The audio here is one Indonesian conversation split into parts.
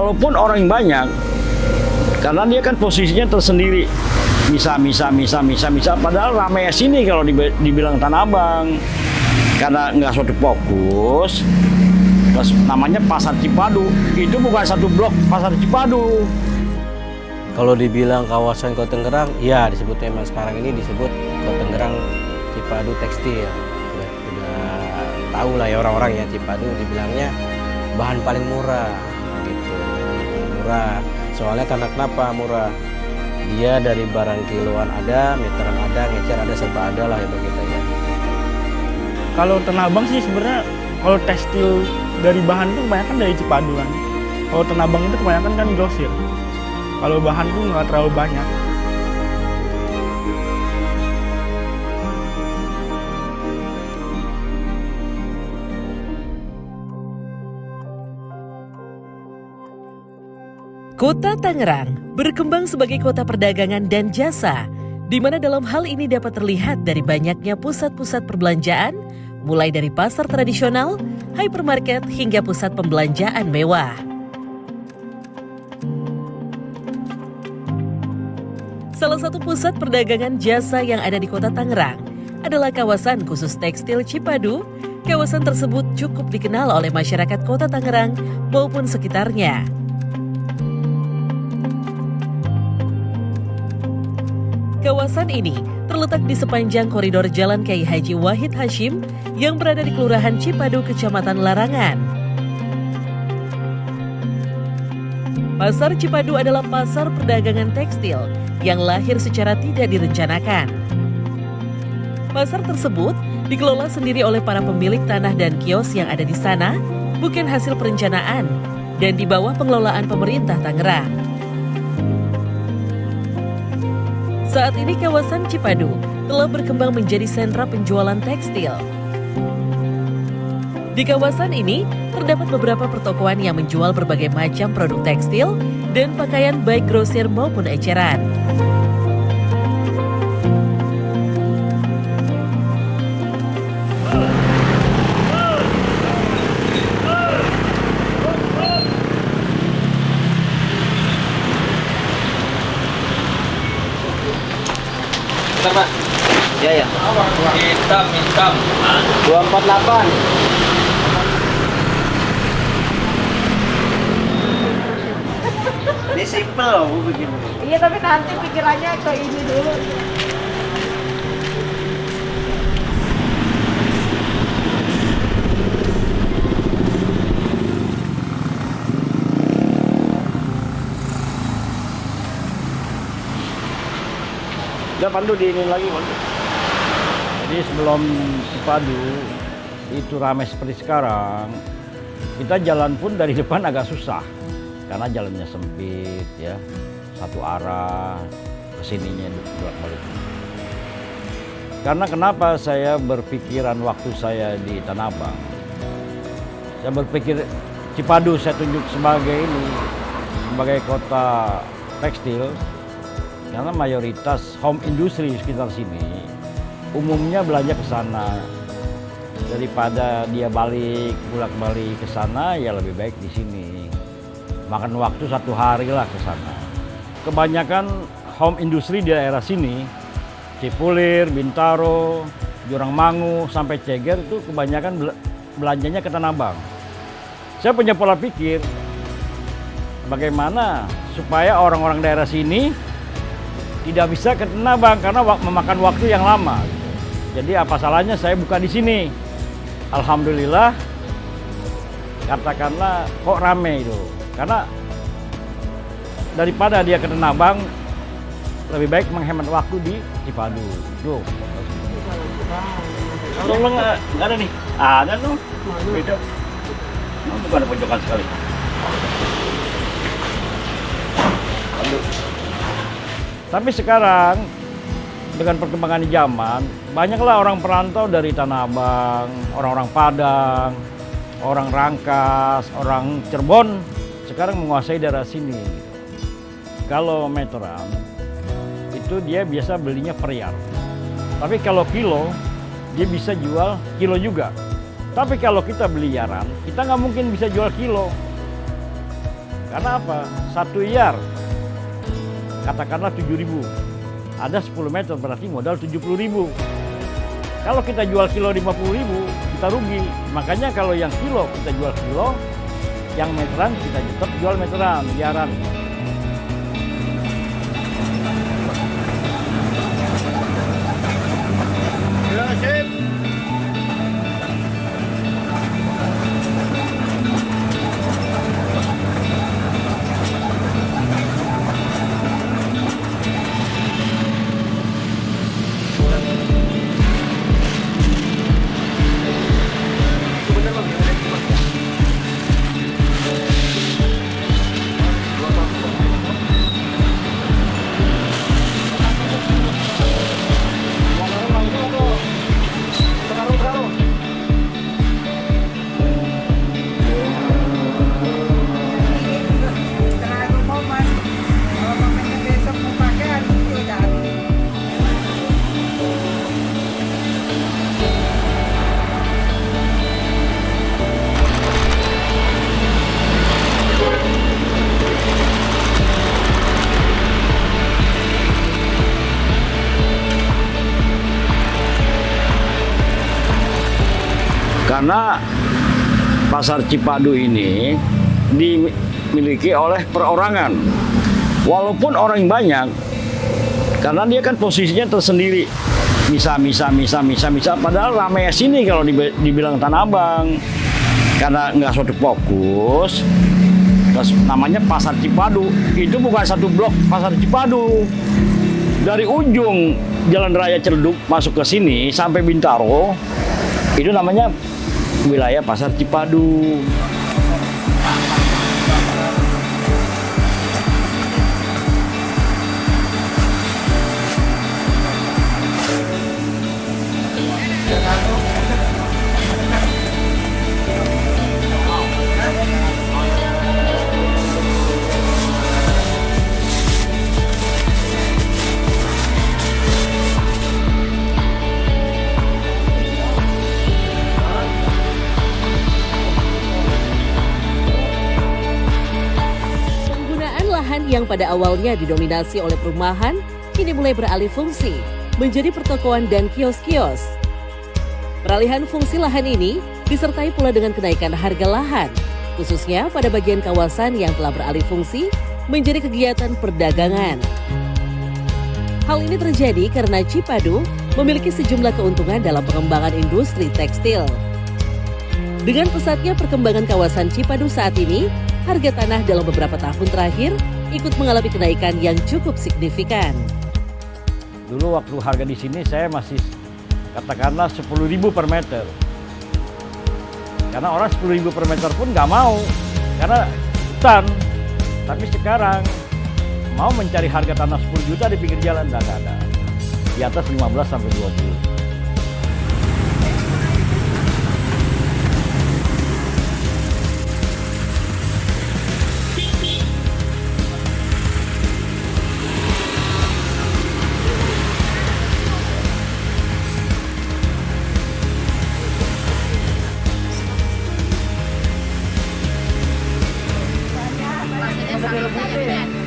walaupun orang yang banyak, karena dia kan posisinya tersendiri. Misa, padahal ramai sini kalau dibilang Tanah Abang. Karena nggak suatu fokus, terus namanya Pasar Cipadu. Itu bukan satu blok Pasar Cipadu. Kalau dibilang kawasan Kota Tangerang, ya disebut memang sekarang ini disebut Kota Tangerang Cipadu Tekstil. Udah tahu lah ya orang-orang ya, Cipadu dibilangnya bahan paling murah gitu. Murah. Soalnya karena kenapa murah? Dia dari barang kiloan ada, meteran ada, ngecer ada, serba ada lah ya begitu ya. Kalau Tanah Abang sih sebenarnya kalau tekstil dari bahan itu kebanyakan dari Cipadu kan. Kalau Tanah Abang itu kebanyakan kan grosir. Kalau bahan tuh nggak terlalu banyak. Kota Tangerang berkembang sebagai kota perdagangan dan jasa, di mana dalam hal ini dapat terlihat dari banyaknya pusat-pusat perbelanjaan, mulai dari pasar tradisional, hypermarket, hingga pusat pembelanjaan mewah. Salah satu pusat perdagangan jasa yang ada di Kota Tangerang adalah kawasan khusus tekstil Cipadu. Kawasan tersebut cukup dikenal oleh masyarakat Kota Tangerang maupun sekitarnya. Kawasan ini terletak di sepanjang koridor Jalan Kiai Haji Wahid Hasyim yang berada di Kelurahan Cipadu, Kecamatan Larangan. Pasar Cipadu adalah pasar perdagangan tekstil yang lahir secara tidak direncanakan. Pasar tersebut dikelola sendiri oleh para pemilik tanah dan kios yang ada di sana, bukan hasil perencanaan, dan di bawah pengelolaan pemerintah Tangerang. Saat ini kawasan Cipadu telah berkembang menjadi sentra penjualan tekstil. Di kawasan ini terdapat beberapa pertokoan yang menjual berbagai macam produk tekstil dan pakaian baik grosir maupun eceran. Pak. Ya. Hitam. 248. Ini simple loh begini. Iya, tapi nanti pikirannya ke ini dulu. Udah Pandu diinin lagi Pandu. Jadi sebelum Cipadu itu ramai seperti sekarang, kita jalan pun dari depan agak susah karena jalannya sempit ya, satu arah, kesininya bolak-balik. Karena kenapa saya berpikiran waktu saya di Tanah Abang, saya berpikir Cipadu saya tunjuk sebagai sebagai kota tekstil. Karena mayoritas home industry di sekitar sini umumnya belanja ke sana. Daripada dia bolak-balik ke sana, ya lebih baik di sini. Makan waktu 1 hari lah ke sana. Kebanyakan home industry di daerah sini, Cipulir, Bintaro, Jurangmangu sampai Ceger itu kebanyakan belanjanya ke Tanah Abang. Saya punya pola pikir bagaimana supaya orang-orang daerah sini tidak bisa ke Tanah Abang karena memakan waktu yang lama. Jadi apa salahnya saya buka di sini? Alhamdulillah, katakanlah kok rame itu. Karena daripada dia ke Tanah Abang, lebih baik menghemat waktu di Cipadu. Tuh. Tolong nggak ada nih? Ada tuh. Beda. Bukan ada pojokan sekali. Aduh. Tapi sekarang dengan perkembangan zaman, banyaklah orang perantau dari Tanah Abang, orang-orang Padang, orang Rangkas, orang Cirebon sekarang menguasai daerah sini. Kalau meteran itu dia biasa belinya per yard. Tapi kalau kilo dia bisa jual kilo juga. Tapi kalau kita beli yaran, kita nggak mungkin bisa jual kilo. Karena apa? 1 yard, katakanlah 7.000. Ada 10 meter berarti modal 70.000. Kalau kita jual kilo 50.000, kita rugi. Makanya kalau yang kilo kita jual kilo, yang meteran kita tetap jual meteran, yaran. Karena pasar Cipadu ini dimiliki oleh perorangan. Walaupun orang banyak, karena dia kan posisinya tersendiri. Misa, padahal ramai sini kalau dibilang Tanah Abang. Karena nggak suatu fokus, terus namanya pasar Cipadu. Itu bukan satu blok pasar Cipadu. Dari ujung Jalan Raya Ciledug masuk ke sini sampai Bintaro, itu namanya wilayah pasar Cipadu. Yang pada awalnya didominasi oleh perumahan, kini mulai beralih fungsi menjadi pertokoan dan kios-kios. Peralihan fungsi lahan ini disertai pula dengan kenaikan harga lahan, khususnya pada bagian kawasan yang telah beralih fungsi menjadi kegiatan perdagangan. Hal ini terjadi karena Cipadu memiliki sejumlah keuntungan dalam pengembangan industri tekstil. Dengan pesatnya perkembangan kawasan Cipadu saat ini, harga tanah dalam beberapa tahun terakhir ikut mengalami kenaikan yang cukup signifikan. Dulu waktu harga di sini saya masih katakanlah 10.000 per meter. Karena orang 10.000 per meter pun nggak mau, karena hutan. Tapi sekarang mau mencari harga tanah 10 juta di pinggir jalan nggak ada. Di atas 15 sampai 20.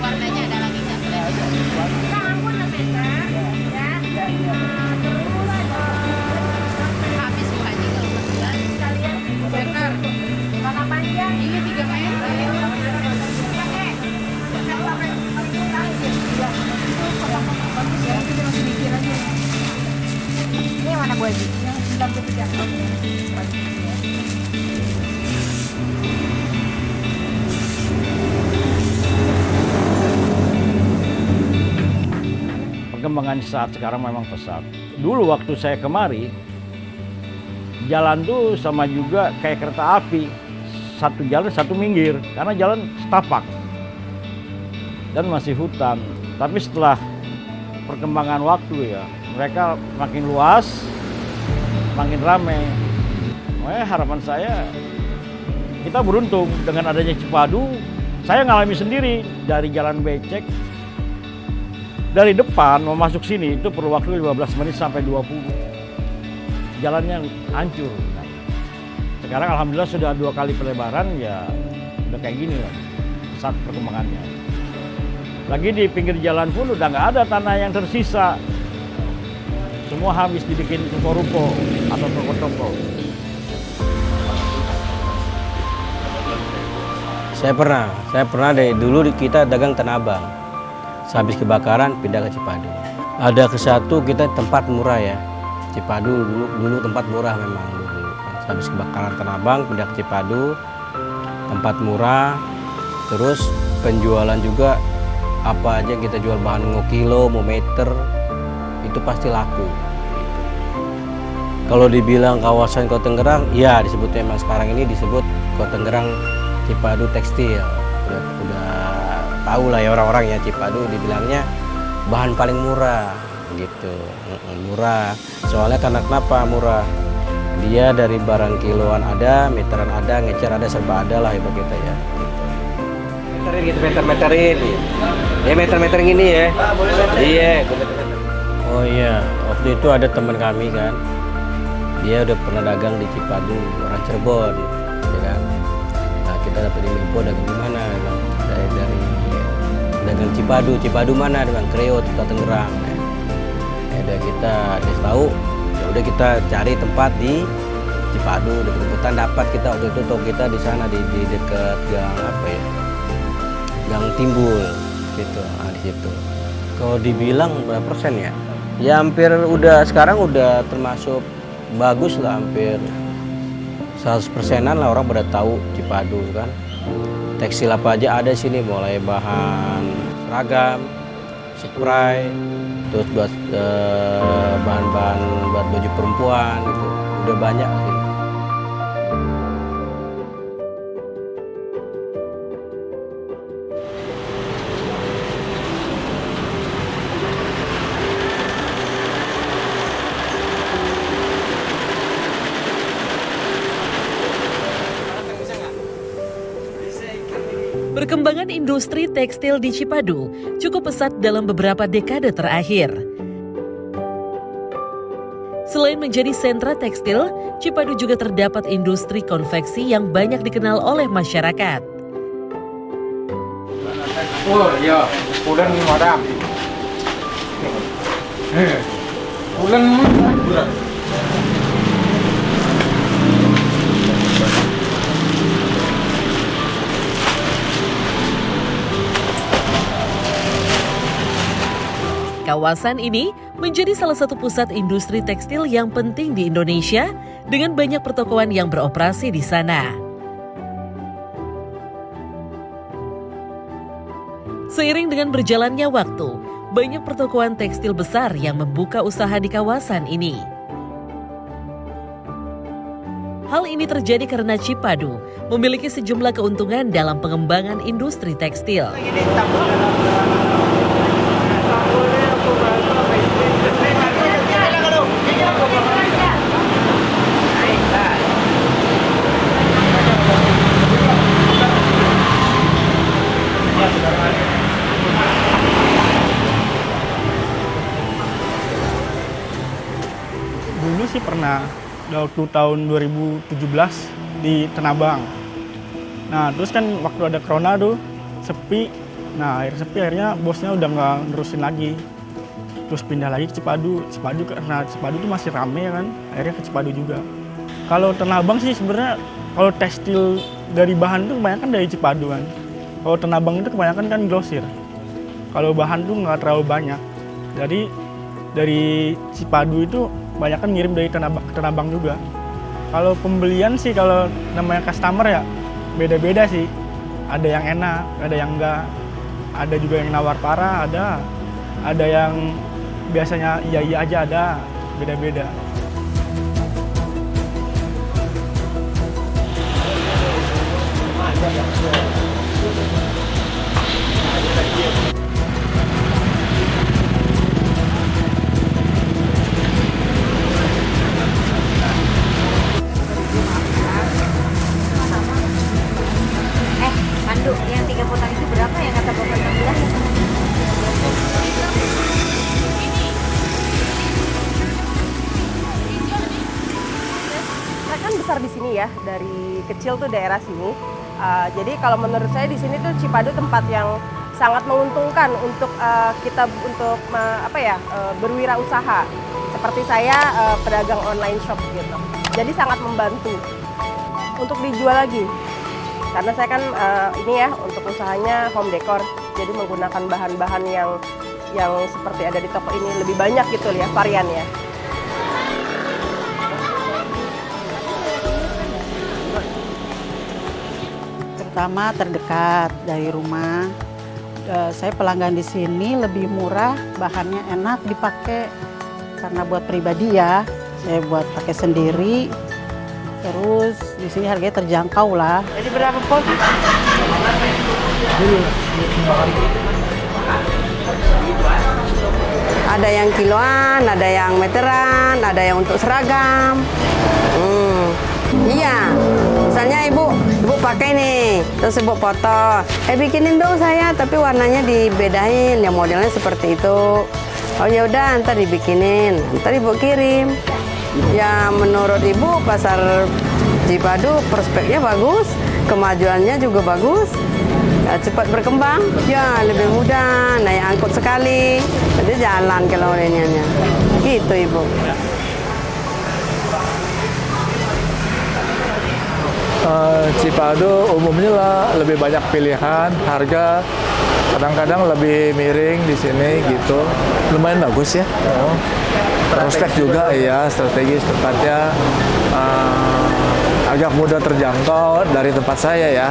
Warnanya ada lagi nggak? Habis bukannya kalau kebetulan sekalian meter. Mana panjang? Ini 3 meter. Ini mana Bu Haji? Yang 93. Perkembangan saat sekarang memang pesat. Dulu waktu saya kemari, jalan tuh sama juga kayak kereta api. Satu jalan, satu minggir. Karena jalan setapak. Dan masih hutan. Tapi setelah perkembangan waktu ya, mereka makin luas, makin ramai. Makanya harapan saya, kita beruntung dengan adanya Cipadu. Saya ngalami sendiri dari jalan becek. Dari depan mau masuk sini itu perlu waktu 15 menit sampai 20. Jalannya hancur. Sekarang alhamdulillah sudah 2 kali pelebaran, ya udah kayak gini lah. pesat perkembangannya. Lagi di pinggir jalan pun udah nggak ada tanah yang tersisa. Semua habis dibikin ruko-ruko atau toko-toko. Saya pernah dari dulu kita dagang Tanah Abang. Sehabis kebakaran pindah ke Cipadu. Ada ke satu kita tempat murah ya. Cipadu dulu tempat murah memang dulu. Sehabis kebakaran Tanah Abang pindah ke Cipadu, tempat murah. Terus penjualan juga apa aja kita jual, bahan mau kilo, mau meter, itu pasti laku. Kalau dibilang kawasan Kota Tangerang, ya disebutnya emang sekarang ini disebut Kota Tangerang Cipadu Tekstil. Udah tahu lah ya orang-orang ya, Cipadu dibilangnya bahan paling murah gitu. Murah. Soalnya karena kenapa murah? Dia dari barang kiloan ada, meteran ada, ngecer ada, serba ada lah ibu kita ya. Meterin gitu, meterin. Ya meter-meter gini ya. Iya. Oh iya, waktu itu ada teman kami kan. Dia udah pernah dagang di Cipadu, orang Cirebon, ya kan. Nah kita dapat info dagang di mana? Saya dari dagang Cipadu mana? Dengan Kreo, Kota Tangerang. Ya kita tahu, ya udah kita cari tempat di Cipadu, di Kebutuhan dapat kita waktu itu toko kita di sana di dekat gang apa ya? Gang Timbul gitu, nah, di situ. Kalau dibilang berapa persen ya? Ya hampir sekarang udah termasuk bagus lah, hampir 100%-an lah orang pada tahu Cipadu kan. Tekstil apa aja ada sini, mulai bahan seragam, spray, terus buat bahan-bahan buat baju perempuan gitu. Udah banyak sini. Perkembangan industri tekstil di Cipadu cukup pesat dalam beberapa dekade terakhir. Selain menjadi sentra tekstil, Cipadu juga terdapat industri konveksi yang banyak dikenal oleh masyarakat. Oh iya, bulan madam. Bulan bulan. Kawasan ini menjadi salah satu pusat industri tekstil yang penting di Indonesia dengan banyak pertokoan yang beroperasi di sana. Seiring dengan berjalannya waktu, banyak pertokoan tekstil besar yang membuka usaha di kawasan ini. Hal ini terjadi karena Cipadu memiliki sejumlah keuntungan dalam pengembangan industri tekstil. Dulu sih pernah, waktu tahun 2017 di Tanah Abang. Nah terus kan waktu ada corona tuh sepi. Nah akhirnya bosnya udah nggak nerusin lagi. Terus pindah lagi ke Cipadu karena Cipadu tuh masih rame kan, akhirnya ke Cipadu juga. Kalau Tanah Abang sih sebenarnya kalau tekstil dari bahan tuh kebanyakan dari Cipadu kan. Kalau Tanah Abang itu kebanyakan kan grosir. Kalau bahan tuh nggak terlalu banyak. Jadi dari Cipadu itu banyak kan ngirim dari Tanah Abang juga. Kalau pembelian sih kalau namanya customer ya beda-beda sih. Ada yang enak, ada yang enggak. Ada juga yang nawar parah, ada yang biasanya iya aja, ada beda-beda. Pandu, yang 3 kotak itu berapa yang kata Bapak bilang? Saya kan besar di sini ya, dari kecil tuh daerah sini. Jadi kalau menurut saya di sini tuh Cipadu tempat yang sangat menguntungkan untuk kita untuk berwirausaha. Seperti saya pedagang online shop gitu. Jadi sangat membantu untuk dijual lagi. Karena saya kan ini ya untuk usahanya home decor. Jadi menggunakan bahan-bahan yang seperti ada di toko ini lebih banyak gitu ya variannya. Terutama terdekat dari rumah. Saya pelanggan di sini lebih murah, bahannya enak dipakai. Karena buat pribadi ya, saya buat pakai sendiri. Terus di sini harganya terjangkau lah. Jadi berapa pun? Ada yang kiloan, ada yang meteran, ada yang untuk seragam. Iya, misalnya ibu pakai nih, terus ibu foto. Bikinin dong saya, tapi warnanya dibedain, yang modelnya seperti itu. Oh ya udah, ntar dibikinin, ntar ibu kirim. Ya menurut ibu pasar Cipadu prospeknya bagus, kemajuannya juga bagus. Ya, cepat berkembang, ya lebih mudah, naik angkut sekali, jadi jalan kalau ininya. Gitu ibu. Cipadu umumnya lah lebih banyak pilihan, harga kadang-kadang lebih miring di sini gitu. Lumayan bagus ya. Prospek juga ya, strategis tempatnya agak mudah terjangkau dari tempat saya ya.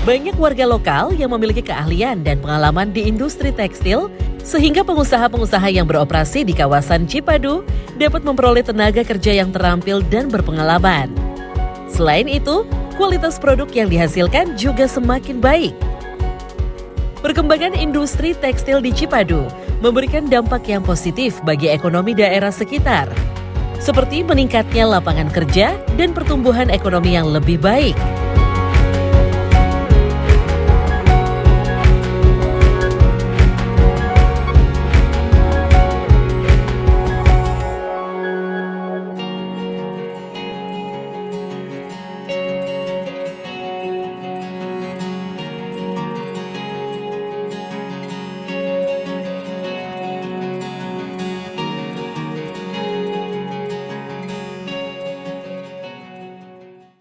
Banyak warga lokal yang memiliki keahlian dan pengalaman di industri tekstil, sehingga pengusaha-pengusaha yang beroperasi di kawasan Cipadu dapat memperoleh tenaga kerja yang terampil dan berpengalaman. Selain itu, kualitas produk yang dihasilkan juga semakin baik. Perkembangan industri tekstil di Cipadu memberikan dampak yang positif bagi ekonomi daerah sekitar, seperti meningkatnya lapangan kerja dan pertumbuhan ekonomi yang lebih baik.